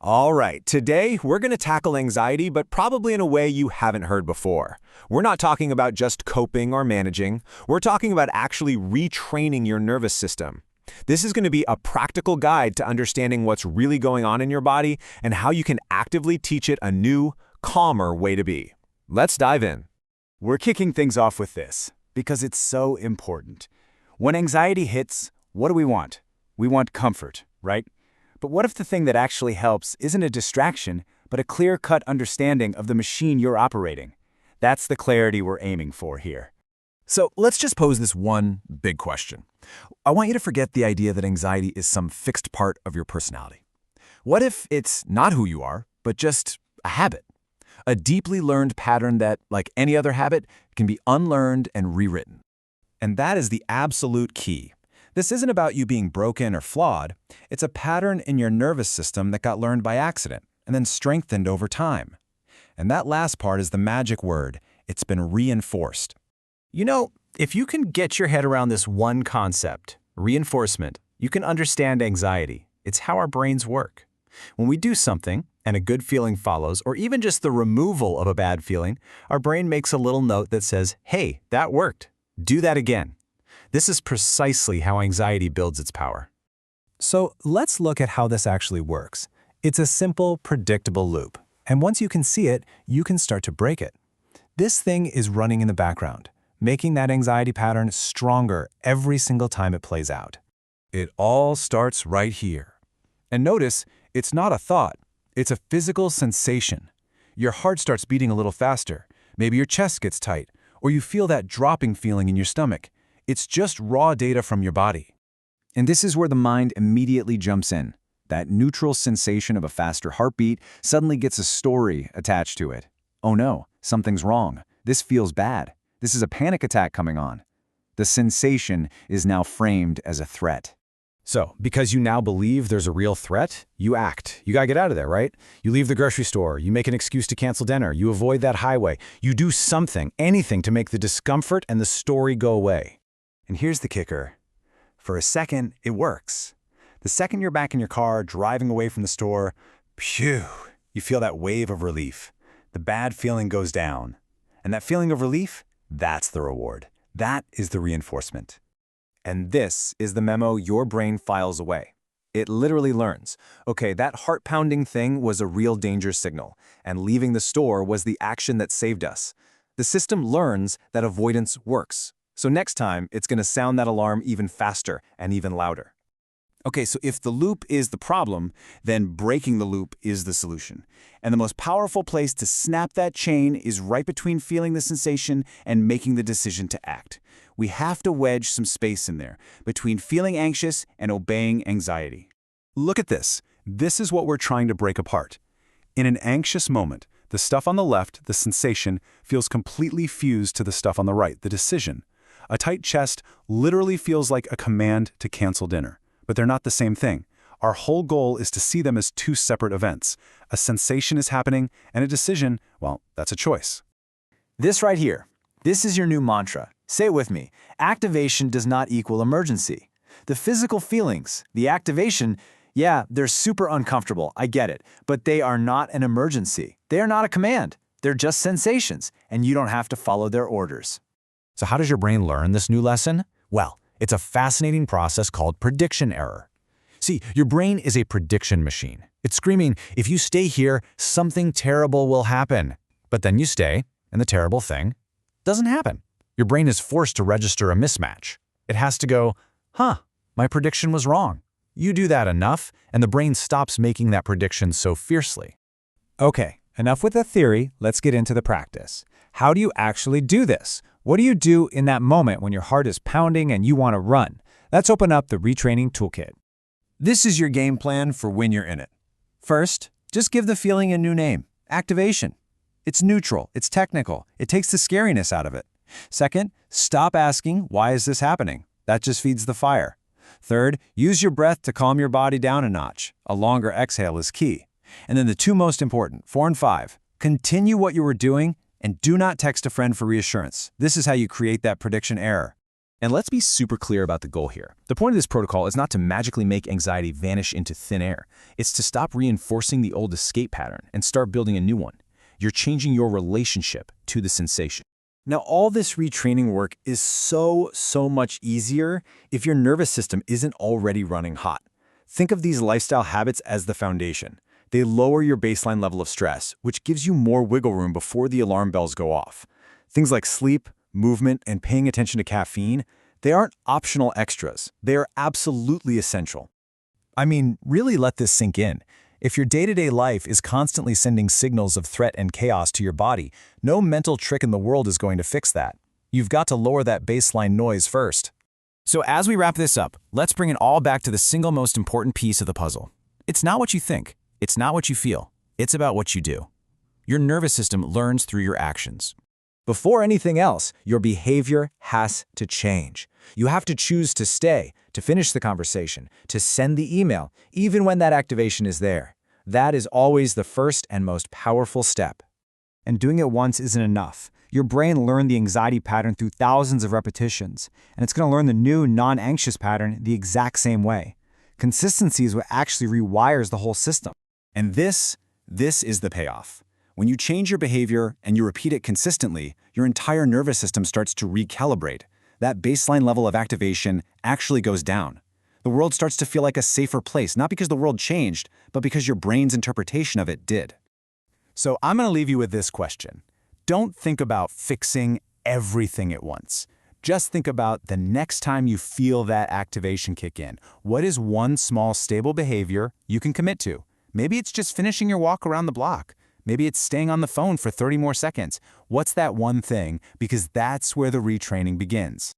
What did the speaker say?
All right, today we're going to tackle anxiety, but probably in a way you haven't heard before. We're not talking about just coping or managing. We're talking about actually retraining your nervous system. This is going to be a practical guide to understanding what's really going on in your body and how you can actively teach it a new, calmer way to be. Let's dive in. We're kicking things off with this because it's so important. When anxiety hits, what do we want? We want comfort, right? But what if the thing that actually helps isn't a distraction, but a clear-cut understanding of the machine you're operating? That's the clarity we're aiming for here. So let's just pose this one big question. I want you to forget the idea that anxiety is some fixed part of your personality. What if it's not who you are, but just a habit? A deeply learned pattern that, like any other habit, can be unlearned and rewritten. And that is the absolute key. This isn't about you being broken or flawed. It's a pattern in your nervous system that got learned by accident and then strengthened over time. And that last part is the magic word. It's been reinforced. You know, if you can get your head around this one concept, reinforcement, you can understand anxiety. It's how our brains work. When we do something, and a good feeling follows, or even just the removal of a bad feeling, our brain makes a little note that says, hey, that worked. Do that again. This is precisely how anxiety builds its power. So let's look at how this actually works. It's a simple, predictable loop. And once you can see it, you can start to break it. This thing is running in the background, making that anxiety pattern stronger every single time it plays out. It all starts right here. And notice, it's not a thought. It's a physical sensation. Your heart starts beating a little faster. Maybe your chest gets tight, or you feel that dropping feeling in your stomach. It's just raw data from your body. And this is where the mind immediately jumps in. That neutral sensation of a faster heartbeat suddenly gets a story attached to it. Oh no, something's wrong. This feels bad. This is a panic attack coming on. The sensation is now framed as a threat. So, because you now believe there's a real threat, you act. You gotta get out of there, right? You leave the grocery store, you make an excuse to cancel dinner, you avoid that highway. You do something, anything to make the discomfort and the story go away. And here's the kicker. For a second, it works. The second you're back in your car, driving away from the store, phew, you feel that wave of relief. The bad feeling goes down. And that feeling of relief, that's the reward. That is the reinforcement. And this is the memo your brain files away. It literally learns, okay, that heart-pounding thing was a real danger signal, and leaving the store was the action that saved us. The system learns that avoidance works. So next time, it's going to sound that alarm even faster and even louder. Okay, so if the loop is the problem, then breaking the loop is the solution. And the most powerful place to snap that chain is right between feeling the sensation and making the decision to act. We have to wedge some space in there, between feeling anxious and obeying anxiety. Look at this. This is what we're trying to break apart. In an anxious moment, the stuff on the left, the sensation, feels completely fused to the stuff on the right, the decision. A tight chest literally feels like a command to cancel dinner, but they're not the same thing. Our whole goal is to see them as two separate events. A sensation is happening, and a decision, well, that's a choice. This right here, this is your new mantra. Say it with me. Activation does not equal emergency. The physical feelings, the activation, yeah, they're super uncomfortable, I get it, but they are not an emergency. They are not a command. They're just sensations, and you don't have to follow their orders. So how does your brain learn this new lesson? Well, it's a fascinating process called prediction error. See, your brain is a prediction machine. It's screaming, if you stay here, something terrible will happen. But then you stay, and the terrible thing doesn't happen. Your brain is forced to register a mismatch. It has to go, my prediction was wrong. You do that enough, and the brain stops making that prediction so fiercely. Okay, enough with the theory, let's get into the practice. How do you actually do this? What do you do in that moment when your heart is pounding and you want to run? Let's open up the retraining toolkit. This is your game plan for when you're in it. First, just give the feeling a new name, activation. It's neutral, it's technical, it takes the scariness out of it. Second, stop asking, why is this happening? That just feeds the fire. Third, use your breath to calm your body down a notch. A longer exhale is key. And then the two most important, 4 and 5, continue what you were doing and do not text a friend for reassurance. This is how you create that prediction error. And let's be super clear about the goal here. The point of this protocol is not to magically make anxiety vanish into thin air. It's to stop reinforcing the old escape pattern and start building a new one. You're changing your relationship to the sensation. Now, all this retraining work is so much easier if your nervous system isn't already running hot. Think of these lifestyle habits as the foundation. They lower your baseline level of stress, which gives you more wiggle room before the alarm bells go off. Things like sleep, movement, and paying attention to caffeine, they aren't optional extras. They are absolutely essential. I mean, really let this sink in. If your day-to-day life is constantly sending signals of threat and chaos to your body, no mental trick in the world is going to fix that. You've got to lower that baseline noise first. So as we wrap this up, let's bring it all back to the single most important piece of the puzzle. It's not what you think. It's not what you feel. It's about what you do. Your nervous system learns through your actions. Before anything else, your behavior has to change. You have to choose to stay, to finish the conversation, to send the email, even when that activation is there. That is always the first and most powerful step. And doing it once isn't enough. Your brain learned the anxiety pattern through thousands of repetitions, and it's going to learn the new non-anxious pattern the exact same way. Consistency is what actually rewires the whole system. And this is the payoff. When you change your behavior and you repeat it consistently, your entire nervous system starts to recalibrate. That baseline level of activation actually goes down. The world starts to feel like a safer place, not because the world changed, but because your brain's interpretation of it did. So I'm going to leave you with this question. Don't think about fixing everything at once. Just think about the next time you feel that activation kick in. What is one small stable behavior you can commit to? Maybe it's just finishing your walk around the block. Maybe it's staying on the phone for 30 more seconds. What's that one thing? Because that's where the retraining begins.